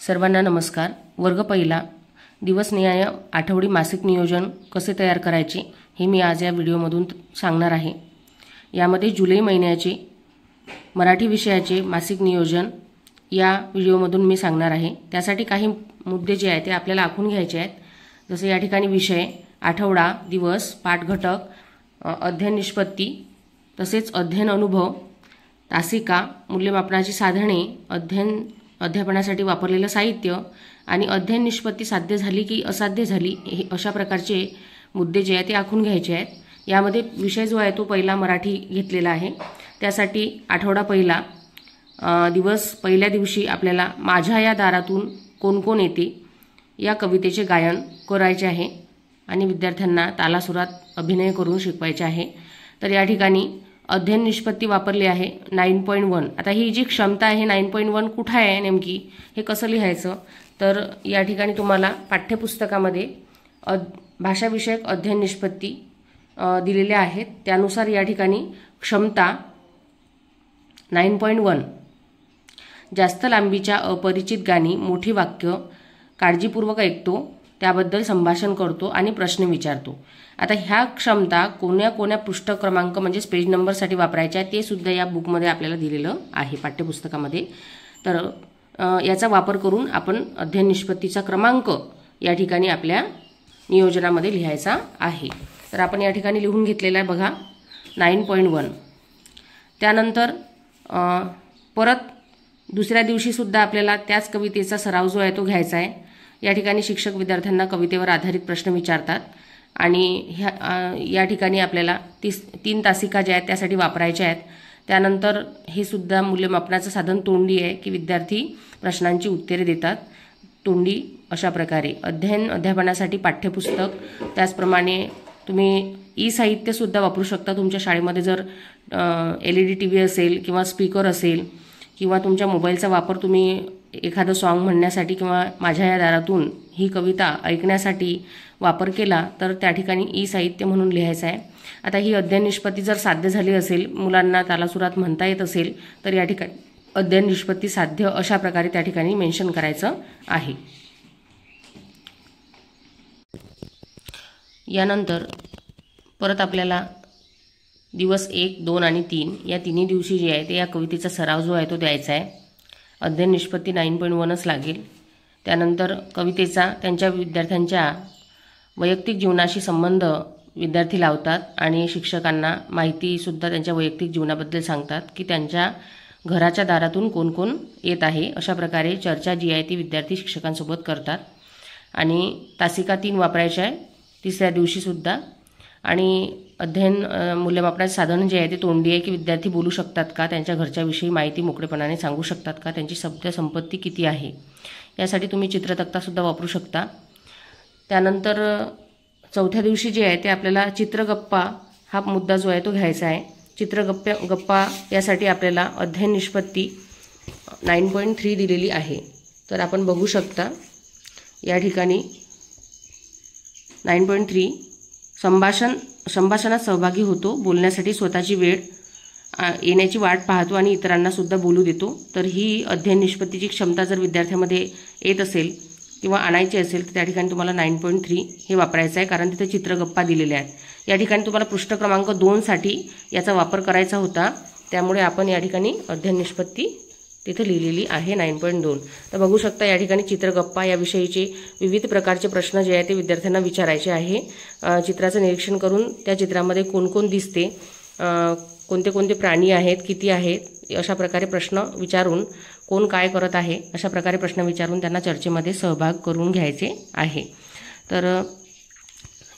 सर्वांना नमस्कार। वर्ग पहिला दिवसनिहाय आठवडी मासिक नियोजन कसे तयार करायचे हे मी आज या व्हिडिओमधून सांगणार आहे। यामध्ये जुलै महिन्याचे मराठी विषयाचे मासिक नियोजन या व्हिडिओमधून मी सांगणार आहे। त्यासाठी काही मुद्दे जे आहेत ते आपल्याला आखून घ्यायचे आहेत। जसे या ठिकाणी विषय, आठवडा, दिवस, पाठ घटक, अध्ययन निष्पत्ती, तसेच अध्ययन अनुभव, तासिका, मूल्यमापनाची साधने, अध्यापनासाठी वापरलेलं साहित्य आणि अध्ययन निष्पत्ती साध्य झाली की असाध्य झाली हे अशा प्रकारचे मुद्दे जे आहेत ते आखून घ्यायचे आहेत। यामध्ये विषय जो आहे तो पहिला मराठी घेतलेला आहे। त्यासाठी आठवडा पहिला दिवस पहिल्या दिवशी आपल्याला माझ्या या दारातून कोण कोण येते या कवितेचे गायन करायचे आहे आणि विद्यार्थ्यांना तालासुरात अभिनय करून शिकवायचे आहे। तर या ठिकाणी अध्ययन निष्पत्ती वापरली आहे 9.1। आता ही जी क्षमता आहे 9.1 कुठे आहे नेमकी, हे कसं लिहायचं, तर या ठिकाणी तुम्हाला पाठ्यपुस्तकामध्ये भाषाविषयक अध्ययन निष्पत्ती दिलेल्या आहेत। त्यानुसार या ठिकाणी क्षमता 9.1 जास्त लांबीच्या अपरिचित गाणी, मोठी वाक्य काळजीपूर्वक ऐकतो, त्याबद्दल संभाषण करतो आणि प्रश्न विचारतो। आता ह्या क्षमता कोण्या पृष्ठ क्रमांक म्हणजे पेज नंबरसाठी वापरायच्या ते सुद्धा या बुकमध्ये आपल्याला दिलेलं आहे पाठ्यपुस्तकामध्ये। तर याचा वापर करून आपण अध्ययन निष्पत्तीचा क्रमांक या ठिकाणी आपल्या नियोजनामध्ये लिहायचा आहे। तर आपण या ठिकाणी लिहून घेतलेला आहे बघा 9.1। त्यानंतर परत दुसऱ्या दिवशी सुद्धा आपल्याला त्याच कवितेचा सराव जो आहे तो घ्यायचा आहे। या ठिकाणी शिक्षक विद्यार्थ्यांना कवितेवर आधारित प्रश्न विचारतात आणि या ठिकाणी आपल्याला 3 तासिका ज्या आहेत त्यासाठी वापरायच्या आहेत। त्यानंतर हे सुद्धा मूल्यमापनाचं साधन तोंडी आहे की विद्यार्थी प्रश्नांची उत्तरे देतात तोंडी अशा प्रकारे। अध्यापनासाठी पाठ्यपुस्तक, त्याचप्रमाणे तुम्ही ई साहित्य सुद्धा वापरू शकता। तुमच्या शाळेमध्ये जर LED TV असेल किंवा स्पीकर असेल किंवा तुमच्या मोबाईलचा वापर तुम्ही एखादं सॉन्ग म्हणण्यासाठी किंवा माझ्या या दारातून ही कविता ऐकण्यासाठी वापर केला तर त्या ठिकाणी ई साहित्य म्हणून लिहायचं आहे। आता ही अध्ययन निष्पत्ती जर साध्य झाली असेल, मुलांना तालासुरात म्हणता येत असेल, तर या ठिकाणी अध्ययन निष्पत्ती साध्य अशा प्रकारे त्या ठिकाणी मेन्शन करायचं आहे। यानंतर परत आपल्याला दिवस 1, 2 आणि 3 या तिन्ही दिवशी जे आहे ते या कवितेचा सराव जो आहे तो द्यायचा आहे। अध्ययन निष्पत्ती 9.1च लागेल। त्यानंतर कवितेचा त्यांच्या विद्यार्थ्यांच्या वैयक्तिक जीवनाशी संबंध विद्यार्थी लावतात आणि शिक्षकांना माहितीसुद्धा त्यांच्या वैयक्तिक जीवनाबद्दल सांगतात की त्यांच्या घराच्या दारातून कोण कोण येत आहे अशा प्रकारे चर्चा जी आहे ती विद्यार्थी शिक्षकांसोबत करतात। आणि तासिका 3 वापरायच्या आहे तिसऱ्या दिवशीसुद्धा। आणि अध्ययन मूल्यमापनाचे साधन जे आहे ते तोंडी आहे की विद्यार्थी बोलू शकतात का, त्यांच्या घरच्याविषयी माहिती मोकळेपणाने सांगू शकतात का, त्यांची शब्द संपत्ती किती आहे, यासाठी तुम्ही चित्रतक्तासुद्धा वापरू शकता। त्यानंतर चौथ्या दिवशी जे आहे ते आपल्याला चित्रगप्पा हा मुद्दा जो आहे तो घ्यायचा आहे। चित्रगप्पा यासाठी आपल्याला अध्ययन निष्पत्ती 9.3 दिलेली आहे। तर आपण बघू शकता या ठिकाणी 9.3 संभाषणात सहभागी होतो, बोलण्यासाठी स्वतःची वेळ येण्याची वाट पाहतो आणि इतरांना सुद्धा बोलू देतो। तर ही अध्ययन निष्पत्तीची क्षमता जर विद्यार्थ्यामध्ये येत असेल किंवा आणायची असेल तर त्या ठिकाणी तुम्हाला 9.3 हे वापरायचं आहे, कारण तिथे चित्रगप्पा दिलेल्या आहेत। या ठिकाणी तुम्हाला पृष्ठ क्रमांक 2 साठी याचा वापर करायचा होता, त्यामुळे आपण या ठिकाणी अध्ययन निष्पत्ती तिथे लिहिलेली आहे 9.2। तर बघू शकता या ठिकाणी चित्रगप्पा याविषयीचे विविध प्रकारचे प्रश्न जे आहेत ते विद्यार्थ्यांना विचारायचे आहे। चित्राचं निरीक्षण करून त्या चित्रामध्ये कोण कोण दिसते, कोणते कोणते प्राणी आहेत, किती आहेत, अशा प्रकारे प्रश्न विचारून कोण काय करत आहे अशा प्रकारे प्रश्न विचारून त्यांना चर्चेमध्ये सहभाग करून घ्यायचे आहे। तर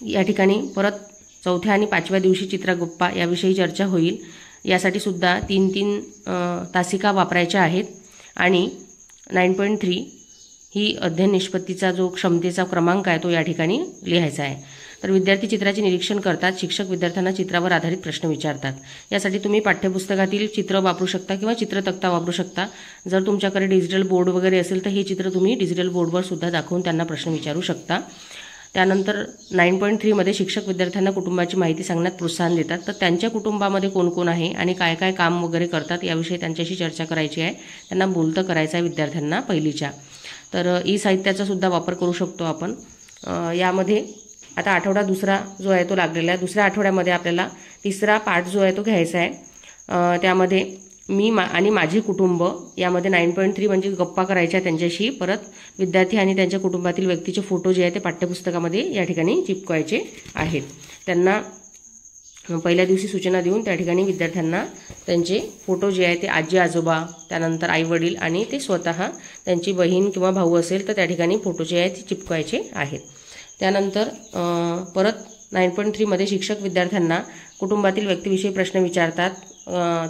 या ठिकाणी परत चौथ्या आणि 5व्या दिवशी चित्रगप्पा याविषयी चर्चा होईल। यासाठी सुद्धा 3 तासिका वापरायच्या आहेत आणि 9.3 ही अध्ययन निष्पत्तीचा जो क्षमतेचा क्रमांक आहे तो या ठिकाणी लिहायचा आहे। तर विद्यार्थी चित्राचे निरीक्षण करतात, शिक्षक विद्यार्थ्यांना चित्रावर आधारित प्रश्न विचारतात। यासाठी तुम्ही पाठ्यपुस्तकातील चित्र वापरू शकता किंवा चित्रतक्ता वापरू शकता। जर तुमच्याकडे डिजिटल बोर्ड वगैरे असेल तर हे चित्र तुम्ही डिजिटल बोर्डवर सुद्धा दाखवून त्यांना प्रश्न विचारू शकता। त्यानंतर 9.3 मध्ये शिक्षक विद्यार्थ्यांना कुटुंबाची माहिती सांगण्यात प्रोत्साहन देतात। तर त्यांच्या कुटुंबामध्ये कोण कोण आहे आणि काय काय काम वगैरे करतात याविषयी त्यांच्याशी चर्चा करायची आहे, त्यांना बोलतं करायचं आहे विद्यार्थ्यांना पहिलीच्या। तर ई साहित्याचा सुद्धा वापर करू शकतो आपण। यामध्ये आता आठवडा दुसरा जो आहे तो लागलेला आहे। दुसऱ्या आठवड्यामध्ये आपल्याला तिसरा पाठ जो आहे तो घ्यायचा आहे। त्यामध्ये मी आणि माझे कुटुंब यामध्ये 9.3 म्हणजे गप्पा करायच्या त्यांच्याशी। परत विद्यार्थी आणि त्यांच्या कुटुंबातील व्यक्तीचे फोटो जे आहे ते पाठ्यपुस्तकामध्ये या ठिकाणी चिपकवायचे आहेत। त्यांना पहिल्या दिवशी सूचना देऊन त्या ठिकाणी विद्यार्थ्यांना त्यांचे फोटो जे आहे ते आजी आजोबा, त्यानंतर आई वडील आणि ते स्वतः, त्यांची बहीण किंवा भाऊ असेल तर त्या ठिकाणी फोटो जे आहे ते चिपकवायचे आहेत। त्यानंतर परत 9.3 मध्ये शिक्षक विद्यार्थ्यांना कुटुंबातील व्यक्तीविषयी प्रश्न विचारतात।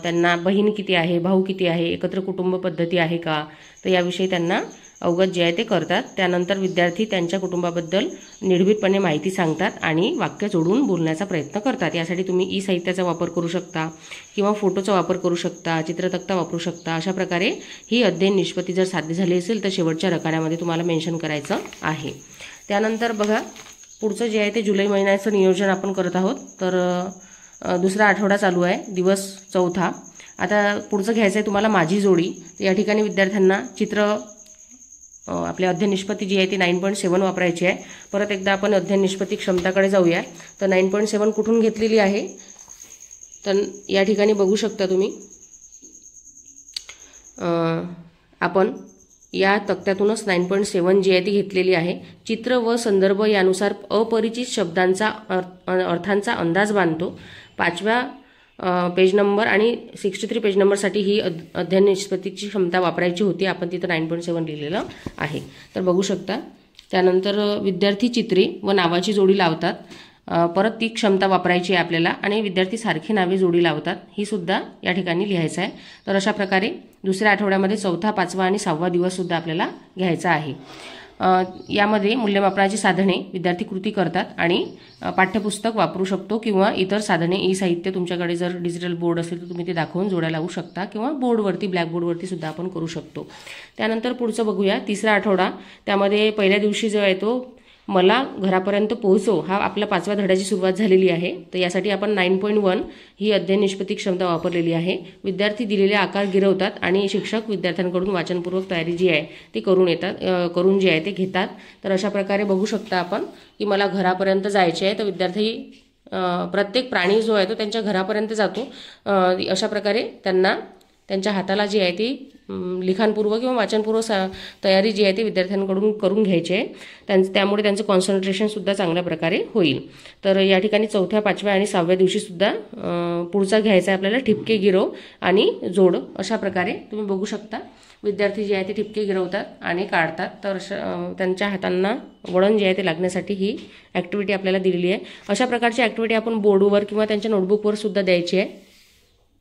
त्यांना बहीण किती आहे, भाऊ किती आहे, एकत्र कुटुंब पद्धती आहे का, तर याविषयी त्यांना अवगत जे आहे ते करतात। त्यानंतर विद्यार्थी त्यांच्या कुटुंबाबद्दल निर्भीडपणे माहिती सांगतात आणि वाक्य जोडून बोलण्याचा प्रयत्न करतात। यासाठी तुम्ही ई साहित्याचा वापर करू शकता किंवा फोटोचा वापर करू शकता, चित्रतक्ता वापरू शकता। अशा प्रकारे ही अध्ययन निष्पत्ती जर साध्य झाली असेल तर शेवटच्या रकान्यामध्ये तुम्हाला मेन्शन करायचं आहे। त्यानंतर बघा पुढचं जे आहे ते जुलै महिन्याचं नियोजन आपण करत आहोत। तर दुसरा आठवडा चालू आहे, दिवस चौथा। आता पुढचं घ्यायचं आहे तुम्हाला माझी जोडी। तर या ठिकाणी विद्यार्थ्यांना चित्र आपल्या अध्ययन निष्पत्ती जी आहे ती 9.7 वापरायची आहे। परत एकदा आपण अध्ययन निष्पत्ती क्षमताकडे जाऊया। तर 9.7 कुठून घेतलेली आहे, तर या ठिकाणी बघू शकता तुम्ही, आपण या तक्त्यातूनच 9.7 जी आहे ती घेतलेली आहे। चित्र व संदर्भ यानुसार अपरिचित शब्दांचा अर्थांचा अंदाज बांधतो। 5व्या पेज नंबर आणि 63 पेज नंबरसाठी ही अध्ययन निष्पत्तीची क्षमता वापरायची होती, आपण तिथं 9.7 लिहिलेलं आहे, तर बघू शकता। त्यानंतर विद्यार्थी चित्रे व नावाची जोडी लावतात, परत ती क्षमता वापरायची आहे आपल्याला। आणि विद्यार्थी सारखी नावे जोडी लावतात, ही सुद्धा या ठिकाणी लिहायचं आहे। तर अशा प्रकारे दुसऱ्या आठवड्यामध्ये चौथा, पाचवा आणि 6वा दिवस सुद्धा आपल्याला घ्यायचा आहे। यामध्ये मूल्यमापनाची साधने विद्यार्थी कृती करतात आणि पाठ्यपुस्तक वापरू शकतो किंवा इतर साधने ई साहित्य तुमच्याकडे जर डिजिटल बोर्ड असेल तर तुम्ही ते दाखवून जोड्या लावू शकता किंवा बोर्डवरती ब्लॅकबोर्डवरती सुद्धा आपण करू शकतो। त्यानंतर पुढचं बघूया तिसरा आठवडा। त्यामध्ये पहिल्या दिवशी जो आहे तो मला घरापर्यंत पोहोचव हा आपल्या 5व्या धड्याची सुरुवात झालेली आहे। तर यासाठी आपण 9.1 ही अध्ययन निष्पत्ती क्षमता वापरलेली आहे। विद्यार्थी दिलेले आकार गिरवतात आणि शिक्षक विद्यार्थ्यांकडून वाचनपूर्वक तयारी जी आहे ती करून जे आहे ते घेतात। तर अशा प्रकारे बघू शकता आपण की मला घरापर्यंत जायचे आहे, तर विद्यार्थी प्रत्येक प्राणी जो आहे तो त्यांच्या घरापर्यंत जातो। अशा प्रकारे त्यांना त्यांच्या हाताला जी आहे ती लिखाणपूर्व किंवा वाचनपूर्व तयारी जी आहे ती विद्यार्थ्यांकडून करून घ्यायची आहे। त्यामुळे त्यांचं कॉन्सन्ट्रेशन सुद्धा चांगल्या प्रकारे होईल। तर या ठिकाणी चौथ्या, 5व्या आणि 6व्या दिवशी सुद्धा पुढचा घ्यायचा आहे आपल्याला ठिपके गिरव आणि जोड। अशा प्रकारे तुम्ही बघू शकता विद्यार्थी जे आहे ते ठिपके गिरवतात आणि काढतात। तर त्यांच्या हातांना वळण जे आहे ते लागण्यासाठी ही ॲक्टिव्हिटी आपल्याला दिलेली आहे। अशा प्रकारची ॲक्टिव्हिटी आपण बोर्डवर किंवा त्यांच्या नोटबुकवर सुद्धा द्यायची आहे।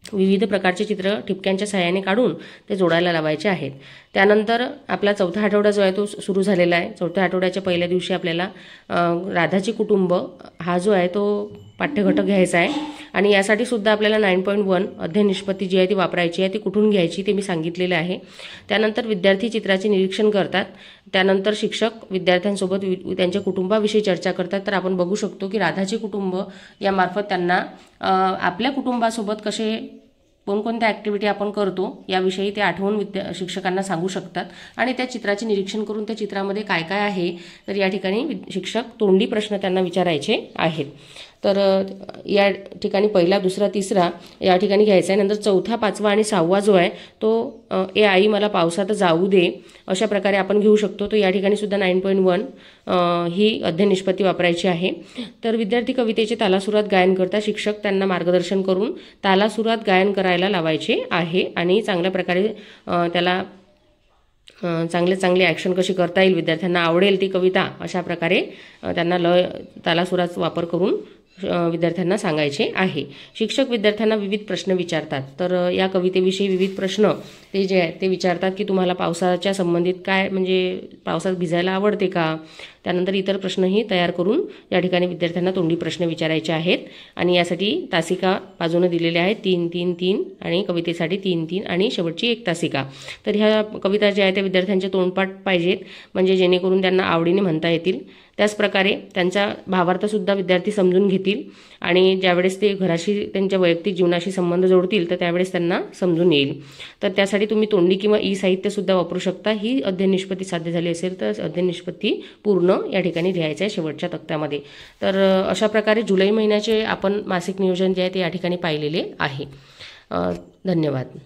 विविध प्रकारचे चित्र ठिपक्यांच्या सहाय्याने काढून ते जोडायला लावायचे आहेत। त्यानंतर आपला चौथा आठवडा जो आहे तो सुरू झालेला आहे। चौथ्या आठवड्याच्या पहिल्या दिवशी आपल्याला राधाची कुटुंब हा जो आहे तो पाठ्यघटक घ्यायचा आहे आणि यासाठी सुद्धा आपल्याला 9.1 अध्ययन निष्पत्ती जी आहे ती वापरायची आहे। ती कुठून घ्यायची ते मी सांगितलेले आहे। त्यानंतर विद्यार्थी चित्राचे निरीक्षण करतात, त्यानंतर शिक्षक विद्यार्थ्यांसोबत त्यांच्या कुटुंबाविषयी चर्चा करतात। तर आपण बघू शकतो की राधाचे कुटुंब यामार्फत त्यांना आपल्या कुटुंबासोबत कसे कोणकोणत्या ॲक्टिव्हिटी आपण करतो याविषयी ते आठवून शिक्षकांना सांगू शकतात आणि त्या चित्राचे निरीक्षण करून त्या चित्रामध्ये काय काय आहे तर या ठिकाणी शिक्षक तोंडी प्रश्न त्यांना विचारायचे आहेत। तर या ठिकाणी पहिला, दुसरा, तिसरा या ठिकाणी घ्यायचा आहे। नंतर चौथा, 5वा आणि 6वा जो आहे तो ए आई मला पावसात जाऊ दे अशा प्रकारे आपण घेऊ शकतो। तो या ठिकाणी सुद्धा 9.1 ही अध्ययन निष्पत्ती वापरायची आहे। तर विद्यार्थी कवितेचे तालासुरात गायन करतात, शिक्षक त्यांना मार्गदर्शन करून तालासुरात गायन करायला लावायचे आहे आणि चांगल्या प्रकारे त्याला चांगले ॲक्शन कशी करता येईल, विद्यार्थ्यांना आवडेल ती कविता, अशा प्रकारे त्यांना लय तालासुराचा वापर करून विद्यार्थ्यांना सांगायचे आहे। शिक्षक विद्यार्थ्यांना विविध प्रश्न विचारतात। तर या कवितेविषयी विविध प्रश्न ते जे आहे ते विचारतात की तुम्हाला पावसाच्या संबंधित काय, म्हणजे पावसात भिजायला आवडते का, त्यानंतर इतर प्रश्नही तयार करून या ठिकाणी विद्यार्थ्यांना तोंडी प्रश्न विचारायचे आहेत आणि यासाठी तासिका बाजूने दिलेले आहेत 3-3-3 आणि कवितेसाठी 3-3 आणि शेवटची एक तासिका। तर ह्या कविता ज्या आहेत त्या विद्यार्थ्यांचे तोंडपाठ पाहिजेत म्हणजे जेणेकरून त्यांना आवडीने म्हणता येतील। त्याचप्रकारे त्यांचा भावार्थसुद्धा विद्यार्थी समजून घेतील आणि ज्यावेळेस ते घराशी त्यांच्या वैयक्तिक जीवनाशी संबंध जोडतील तर त्यावेळेस त्यांना समजून येईल. तर त्यासाठी तुम्ही तोंडी किंवा ई साहित्यसुद्धा वापरू शकता. ही अध्ययन निष्पत्ती साध्य झाली असेल तर अध्ययन निष्पत्ती पूर्ण या ठिकाणी लिहायचं आहे शेवटच्या तक्त्यामध्ये. तर अशा प्रकारे जुलै महिन्याचे आपण मासिक नियोजन जे आहे ते या ठिकाणी पाहिलेले आहे. धन्यवाद.